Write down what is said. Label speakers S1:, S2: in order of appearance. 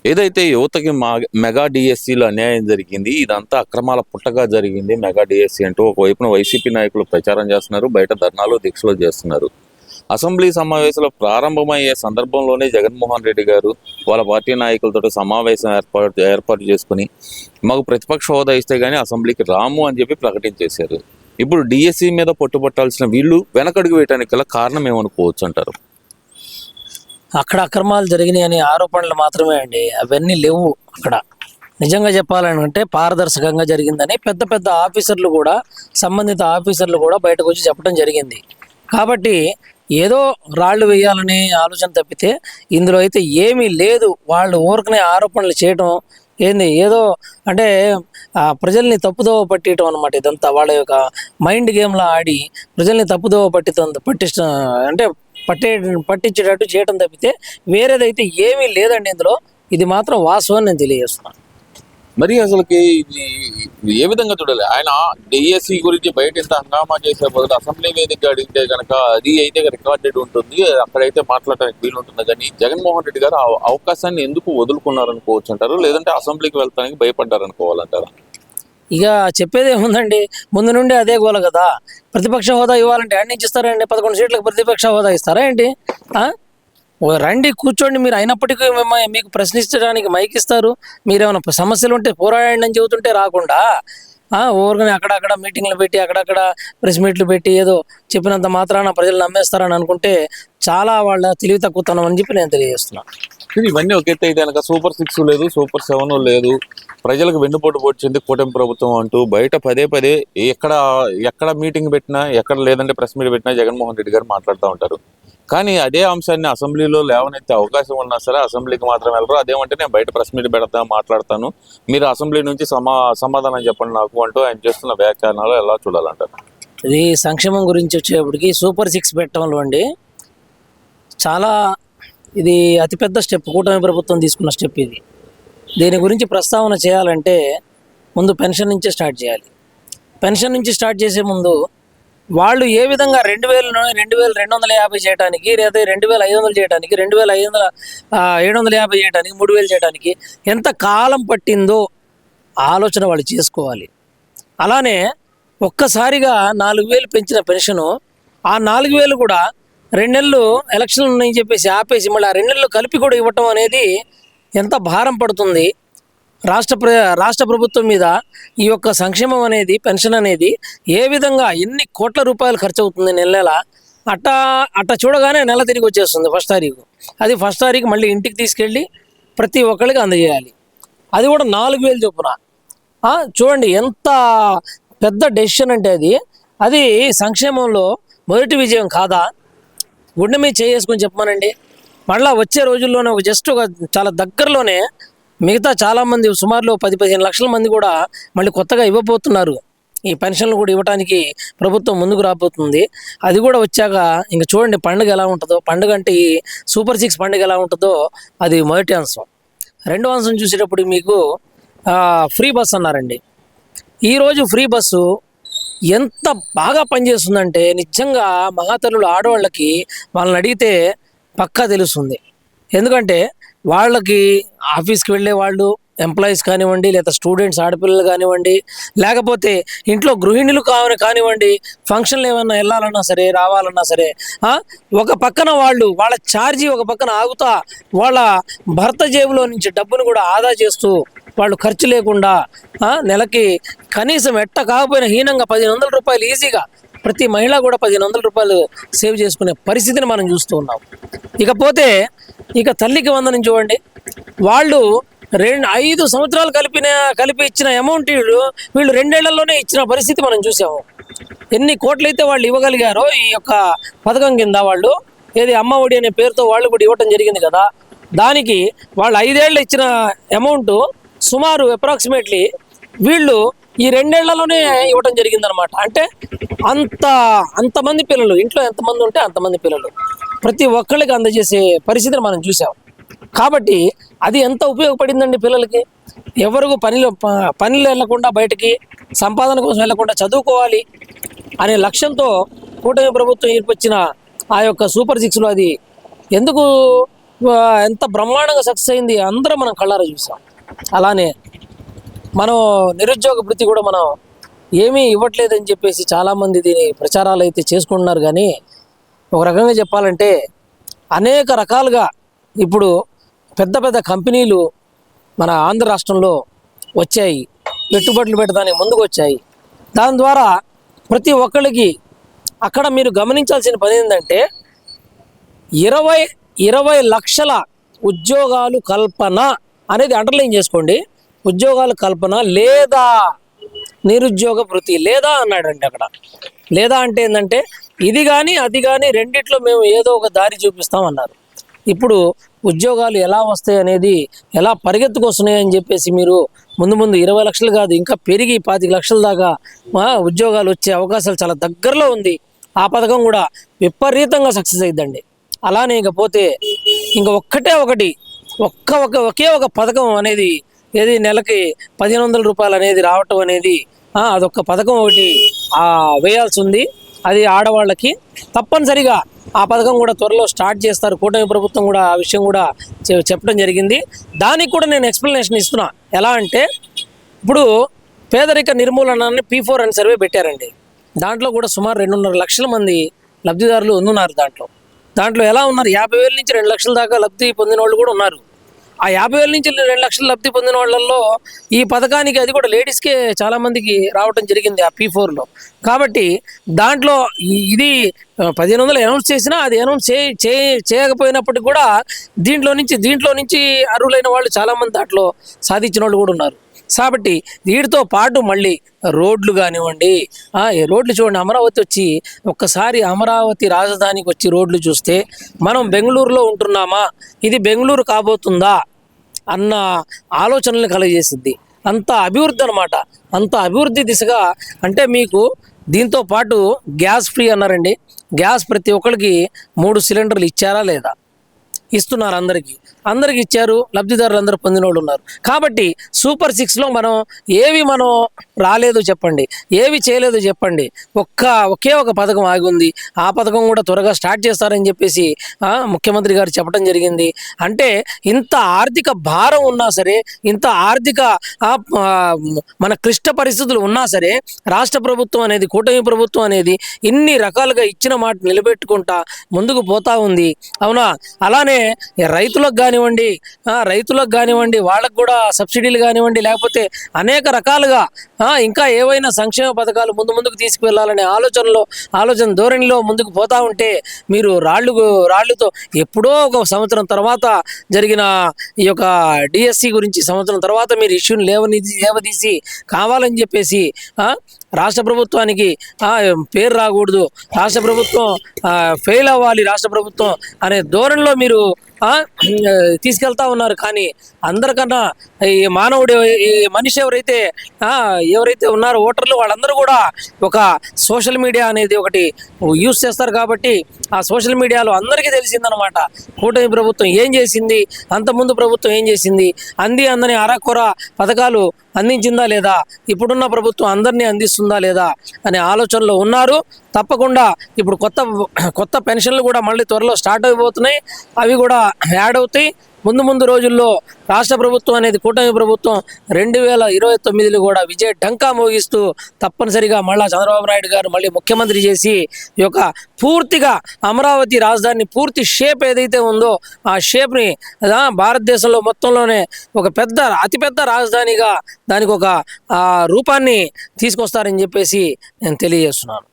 S1: ఏదైతే యువతకి మెగా డిఎస్సీలో అన్యాయం జరిగింది, ఇదంతా అక్రమాల పుట్టగా జరిగింది మెగా డిఎస్సీ అంటూ ఒకవైపున వైసీపీ నాయకులు ప్రచారం చేస్తున్నారు, బయట ధర్నాలు దీక్షలు చేస్తున్నారు. అసెంబ్లీ సమావేశాలు ప్రారంభమయ్యే సందర్భంలోనే జగన్మోహన్ రెడ్డి గారు వాళ్ళ పార్టీ నాయకులతో సమావేశం ఏర్పాటు చేసుకుని మాకు ప్రతిపక్ష హోదా ఇస్తే కానీ అసెంబ్లీకి రాము అని చెప్పి ప్రకటించేశారు. ఇప్పుడు డిఎస్సీ మీద పట్టుబట్టాల్సిన వీళ్ళు వెనకడుగు వేయడానికి గల కారణం ఏమనుకోవచ్చు అంటారు?
S2: అక్కడ అక్రమాలు జరిగినాయి అనే ఆరోపణలు మాత్రమే అండి, అవన్నీ లేవు. అక్కడ నిజంగా చెప్పాలంటే పారదర్శకంగా జరిగిందని పెద్ద పెద్ద ఆఫీసర్లు కూడా, సంబంధిత ఆఫీసర్లు కూడా బయటకు వచ్చి చెప్పడం జరిగింది. కాబట్టి ఏదో రాళ్ళు వేయాలనే ఆలోచన తప్పితే ఇందులో అయితే ఏమీ లేదు. వాళ్ళు ఊరకనే ఆరోపణలు చేయటం ఏంది, ఏదో అంటే ప్రజల్ని తప్పుదోవ పట్టడం అనమాట. ఇదంతా వాళ్ళ యొక్క మైండ్ గేమ్లా ఆడి ప్రజల్ని తప్పుదోవ అంటే పట్టించేటట్టు చేయటం తప్పితే వేరేదైతే ఏమీ లేదండి ఇందులో. ఇది మాత్రం వాస్తవం నేను తెలియజేస్తున్నాను.
S1: మరి అసలుకి ఏ విధంగా చూడాలి? ఆయన డిఎస్సి గురించి బయట ఇంత హంగామా చేసే బదులు అసెంబ్లీ వేదికగా అడిగితే కనుక అది అయితే రికార్డెడ్ ఉంటుంది, అక్కడైతే మాట్లాడడానికి వీలు ఉంటుంది. కానీ జగన్మోహన్ రెడ్డి గారు అవకాశాన్ని ఎందుకు వదులుకున్నారనుకోవచ్చు అంటారు, లేదంటే అసెంబ్లీకి వెళ్తానికి భయపడ్డారనుకోవాలంటారా?
S2: ఇక చెప్పేది ఏముందండి, ముందు నుండి అదే గోల కదా. ప్రతిపక్ష హోదా ఇవ్వాలంటే ఆడి నుంచి ఇస్తారండి? 11 సీట్లకు ప్రతిపక్ష హోదా ఇస్తారా ఏంటి? రండి కూర్చోండి, మీరు అయినప్పటికీ మీకు ప్రశ్నించడానికి మైక్ ఇస్తారు. మీరేమైనా సమస్యలు ఉంటే పోరాడండి అని చెబుతుంటే రాకుండా ఊరికనే అక్కడక్కడ మీటింగ్లు పెట్టి అక్కడక్కడ ప్రెస్ మీట్లు పెట్టి ఏదో చెప్పినంత మాత్రాన ప్రజలు నమ్మేస్తారని అనుకుంటే చాలా వాళ్ళ తెలివి తక్కువతనం అని చెప్పి నేను తెలియజేస్తున్నాను.
S1: ఇవన్నీ ఒక ఎత్తు అయితే కనుక సూపర్ 6 లేదు, సూపర్ 7 లేదు, ప్రజలకు వెన్నుపోటు పొడిచింది కూటమి ప్రభుత్వం అంటూ బయట పదే ఎక్కడ మీటింగ్ పెట్టినా, ఎక్కడ లేదంటే ప్రెస్ మీట్ పెట్టినా జగన్మోహన్ రెడ్డి గారు మాట్లాడుతూ ఉంటారు. కానీ అదే అంశాన్ని అసెంబ్లీలో లేవనెత్తే అవకాశం ఉన్నా సరే అసెంబ్లీకి మాత్రం వెళ్ళరు. అదేమంటే నేను బయట ప్రెస్ మీట్ మాట్లాడతాను, మీరు అసెంబ్లీ నుంచి సమాధానం చెప్పండి నాకు అంటూ ఆయన చేస్తున్న వ్యాఖ్యానాలు ఎలా చూడాలంటారు?
S2: ఇది సంక్షేమం గురించి వచ్చేప్పటికి సూపర్ 6 పెట్టడంలో అండి చాలా ఇది అతిపెద్ద స్టెప్, కూటమి ప్రభుత్వం తీసుకున్న స్టెప్ ఇది. దీని గురించి ప్రస్తావన చేయాలంటే ముందు పెన్షన్ నుంచే స్టార్ట్ చేయాలి. పెన్షన్ నుంచి స్టార్ట్ చేసే ముందు వాళ్ళు ఏ విధంగా 2250 చేయడానికి, లేదా 2500 చేయడానికి, 750 చేయడానికి, 3000 చేయడానికి ఎంత కాలం పట్టిందో ఆలోచన వాళ్ళు చేసుకోవాలి. అలానే ఒక్కసారిగా 4000 పెంచిన పెన్షను, ఆ 4000 కూడా 2 నెలలు ఎలక్షన్లు ఉన్నాయని చెప్పేసి ఆపేసి మళ్ళీ ఆ 2 నెలలు కలిపి కూడా ఇవ్వటం అనేది ఎంత భారం పడుతుంది రాష్ట్ర ప్రభుత్వం మీద. ఈ యొక్క సంక్షేమం అనేది, పెన్షన్ అనేది ఏ విధంగా ఎన్ని కోట్ల రూపాయలు ఖర్చు అవుతుంది నెల అట్ట చూడగానే నెల తిరిగి వచ్చేస్తుంది 1వ తారీఖు. అది 1వ తారీఖు మళ్ళీ ఇంటికి తీసుకెళ్ళి ప్రతి ఒక్కరికి అందజేయాలి. అది కూడా 4000 చొప్పున. చూడండి ఎంత పెద్ద డెసిషన్ అంటే అది సంక్షేమంలో మొదటి విజయం కాదా? గుండె మీద చేసుకొని చెప్పమానండి. మళ్ళీ వచ్చే రోజుల్లోనే ఒక చాలా దగ్గరలోనే మిగతా చాలామంది సుమారులో 10-15 లక్షల మంది కూడా మళ్ళీ కొత్తగా ఇవ్వబోతున్నారు. ఈ పెన్షన్లు కూడా ఇవ్వడానికి ప్రభుత్వం ముందుకు రాబోతుంది. అది కూడా వచ్చాక ఇంక చూడండి పండుగ ఎలా ఉంటుందో. పండుగ అంటే ఈ సూపర్ 6 పండుగ ఎలా ఉంటుందో అది మొదటి అంశం. రెండో అంశం చూసేటప్పుడు మీకు ఫ్రీ బస్ అన్నారండి. ఈరోజు ఫ్రీ బస్సు ఎంత బాగా పనిచేస్తుందంటే నిజంగా మహాతల్లులు ఆడవాళ్ళకి వాళ్ళని అడిగితే పక్కా తెలుస్తుంది. ఎందుకంటే వాళ్ళకి ఆఫీస్కి వెళ్ళే వాళ్ళు, ఎంప్లాయీస్ కానివ్వండి, లేదా స్టూడెంట్స్ ఆడపిల్లలు కానివ్వండి, లేకపోతే ఇంట్లో గృహిణులు కానివ్వండి, ఫంక్షన్లు ఏమన్నా వెళ్ళాలన్నా సరే, రావాలన్నా సరే ఒక పక్కన వాళ్ళ ఛార్జీ ఒక పక్కన ఆగుతా వాళ్ళ భర్త జేబులో నుంచి డబ్బును కూడా ఆదా చేస్తూ వాళ్ళు ఖర్చు లేకుండా నెలకి కనీసం ఎట్ట కాకపోయినా హీనంగా 1500 రూపాయలు ఈజీగా ప్రతి మహిళ కూడా 1500 రూపాయలు సేవ్ చేసుకునే పరిస్థితిని మనం చూస్తూ ఉన్నాం. ఇక తల్లికి వందనం చూడండి, వాళ్ళు 5 సంవత్సరాలు కలిపి ఇచ్చిన అమౌంట్ వీళ్ళు 2 ఏళ్లలోనే ఇచ్చిన పరిస్థితి మనం చూసాము. ఎన్ని కోట్లయితే వాళ్ళు ఇవ్వగలిగారో ఈ యొక్క పథకం కింద వాళ్ళు అమ్మ ఒడి అనే పేరుతో వాళ్ళు కూడా ఇవ్వటం జరిగింది కదా. దానికి వాళ్ళు 5 ఏళ్ళు ఇచ్చిన అమౌంట్ సుమారు అప్రాక్సిమేట్లీ వీళ్ళు ఈ 2 ఏళ్లలోనే ఇవ్వటం జరిగిందనమాట. అంటే అంతమంది పిల్లలు, ఇంట్లో ఎంతమంది ఉంటే అంతమంది పిల్లలు ప్రతి ఒక్కళ్ళకి అందజేసే పరిస్థితిని మనం చూసాం. కాబట్టి అది ఎంత ఉపయోగపడిందండి పిల్లలకి. ఎవరికి పనిలో వెళ్లకుండా, బయటికి సంపాదన కోసం వెళ్లకుండా చదువుకోవాలి అనే లక్ష్యంతో కూటమి ప్రభుత్వం ఏర్పరిచిన ఆ యొక్క సూపర్ 6లో అది ఎందుకు ఎంత బ్రహ్మాండంగా సక్సెస్ అయింది అందరం మనం కళ్ళారా చూసాం. అలానే మనం నిరుద్యోగ భృతి కూడా మనం ఏమీ ఇవ్వట్లేదని చెప్పేసి చాలామంది దీని ప్రచారాలు అయితే చేసుకుంటున్నారు. కానీ ఒక రకంగా చెప్పాలంటే అనేక రకాలుగా ఇప్పుడు పెద్ద పెద్ద కంపెనీలు మన ఆంధ్ర రాష్ట్రంలో వచ్చాయి, పెట్టుబడులు పెట్టడానికి ముందుకు వచ్చాయి. దాని ద్వారా ప్రతి ఒక్కరికి అక్కడ మీరు గమనించాల్సిన పని ఏంటంటే 20 లక్షల ఉద్యోగాలు కల్పన అనేది అండర్లైన్ చేసుకోండి. ఉద్యోగాల కల్పన లేదా నిరుద్యోగ భృతి లేదా అన్నాడండి. అక్కడ లేదా అంటే ఏంటంటే ఇది కానీ అది కానీ రెండిట్లో మేము ఏదో ఒక దారి చూపిస్తాం అన్నారు. ఇప్పుడు ఉద్యోగాలు ఎలా వస్తాయి అనేది, ఎలా పరిగెత్తుకొస్తున్నాయి అని చెప్పేసి మీరు ముందు 20 లక్షలు కాదు ఇంకా పెరిగి 25 లక్షల దాకా ఉద్యోగాలు వచ్చే అవకాశాలు చాలా దగ్గరలో ఉంది. ఆ పథకం కూడా విపరీతంగా సక్సెస్ అయిద్దండి. అలానే ఇకపోతే ఇంకా ఒకే ఒక పథకం అనేది ఏది నెలకి 1500 రూపాయలు అనేది రావటం అనేది అదొక పథకం ఒకటి వేయాల్సి ఉంది. అది ఆడవాళ్ళకి తప్పనిసరిగా ఆ పథకం కూడా త్వరలో స్టార్ట్ చేస్తారు. కూటమి ప్రభుత్వం కూడా ఆ విషయం కూడా చెప్పడం జరిగింది. దానికి కూడా నేను ఎక్స్ప్లెనేషన్ ఇస్తున్నా. ఎలా అంటే ఇప్పుడు పేదరిక నిర్మూలనాన్ని P4 అని సర్వే పెట్టారండి. దాంట్లో కూడా సుమారు 2.5 లక్షల మంది లబ్ధిదారులు ఉన్నారు. దాంట్లో ఎలా ఉన్నారు, 50,000 నుంచి 2 లక్షల దాకా లబ్ధి పొందిన వాళ్ళు కూడా ఉన్నారు. ఆ 50,000 నుంచి 2 లక్షలు లబ్ధి పొందిన వాళ్ళల్లో ఈ పథకానికి అది కూడా లేడీస్కే చాలామందికి రావటం జరిగింది ఆ P4లో. కాబట్టి దాంట్లో ఇది 1500 అనౌన్స్ చేసినా అది అనౌన్స్ చేయకపోయినప్పటికీ కూడా దీంట్లో నుంచి అర్హులైన వాళ్ళు చాలామంది దాంట్లో సాధించిన వాళ్ళు కూడా ఉన్నారు. కాబట్టి వీటితో పాటు మళ్ళీ రోడ్లు కానివ్వండి, రోడ్లు చూడండి. అమరావతి వచ్చి ఒక్కసారి అమరావతి రాజధానికి వచ్చి రోడ్లు చూస్తే మనం బెంగళూరులో ఉంటున్నామా, ఇది బెంగళూరు కాబోతుందా అన్న ఆలోచనలు కలగజేసింది. అంత అభివృద్ధి అనమాట. అంత అభివృద్ధి దిశగా అంటే మీకు దీంతో పాటు గ్యాస్ ఫ్రీ అన్నారండి. గ్యాస్ ప్రతి ఒక్కరికి 3 సిలిండర్లు ఇచ్చారా లేదా? ఇస్తున్నారు. అందరికి ఇచ్చారు. లబ్ధిదారులు అందరూ పొందిన వాళ్ళు ఉన్నారు. కాబట్టి సూపర్ 6లో మనం రాలేదు చెప్పండి, ఏవి చేయలేదు చెప్పండి. ఒకే ఒక పథకం ఆగి ఉంది. ఆ పథకం కూడా త్వరగా స్టార్ట్ చేస్తారని చెప్పేసి ముఖ్యమంత్రి గారు చెప్పడం జరిగింది. అంటే ఇంత ఆర్థిక భారం ఉన్నా సరే, ఇంత ఆర్థిక మన క్లిష్ట పరిస్థితులు ఉన్నా సరే రాష్ట్ర ప్రభుత్వం అనేది, కూటమి ప్రభుత్వం అనేది ఇన్ని రకాలుగా ఇచ్చిన మాట నిలబెట్టుకుంటా ముందుకు పోతా ఉంది. అవునా? అలానే రైతులకు కానివ్వండి వాళ్ళకు కూడా సబ్సిడీలు కానివ్వండి, లేకపోతే అనేక రకాలుగా ఇంకా ఏవైనా సంక్షేమ పథకాలు ముందుకు తీసుకువెళ్ళాలనే ఆలోచన ధోరణిలో ముందుకు పోతా ఉంటే మీరు రాళ్ళుతో ఎప్పుడో ఒక సంవత్సరం తర్వాత జరిగిన ఈ యొక్క డిఎస్సి గురించి సంవత్సరం తర్వాత మీరు ఇష్యూని లేవదీసి కావాలని చెప్పేసి రాష్ట్ర ప్రభుత్వానికి పేరు రాకూడదు, రాష్ట్ర ప్రభుత్వం ఫెయిల్ అవ్వాలి రాష్ట్ర ప్రభుత్వం అనే ధోరణిలో మీరు తీసుకెళ్తా ఉన్నారు. కానీ అందరికన్నా ఈ మానవుడు, ఈ మనిషి ఎవరైతే ఉన్నారో ఓటర్లు, వాళ్ళందరూ కూడా ఒక సోషల్ మీడియా అనేది ఒకటి యూజ్ చేస్తారు. కాబట్టి ఆ సోషల్ మీడియాలో అందరికీ తెలిసిందనమాట కూటమి ప్రభుత్వం ఏం చేసింది, అంతకుముందు ప్రభుత్వం ఏం చేసింది, అందని అరకొర పథకాలు అందించిందా లేదా, ఇప్పుడున్న ప్రభుత్వం అందరినీ అందిస్తుందా లేదా అనే ఆలోచనలో ఉన్నారు. తప్పకుండా ఇప్పుడు కొత్త పెన్షన్లు కూడా మళ్ళీ త్వరలో స్టార్ట్ అయిపోతున్నాయి. అవి కూడా యాడ్ అవుతాయి. ముందు రోజుల్లో రాష్ట్ర ప్రభుత్వం అనేది, కూటమి ప్రభుత్వం 2029లో కూడా విజయ ఢంకా మోగిస్తూ తప్పనిసరిగా మళ్ళీ చంద్రబాబు నాయుడు గారు మళ్ళీ ముఖ్యమంత్రి చేసి ఈ యొక్క పూర్తిగా అమరావతి రాజధాని పూర్తి షేప్ ఏదైతే ఉందో ఆ షేప్ని భారతదేశంలో మొత్తంలోనే ఒక అతిపెద్ద రాజధానిగా దానికి ఒక రూపాన్ని తీసుకొస్తారని చెప్పేసి నేను తెలియజేస్తున్నాను.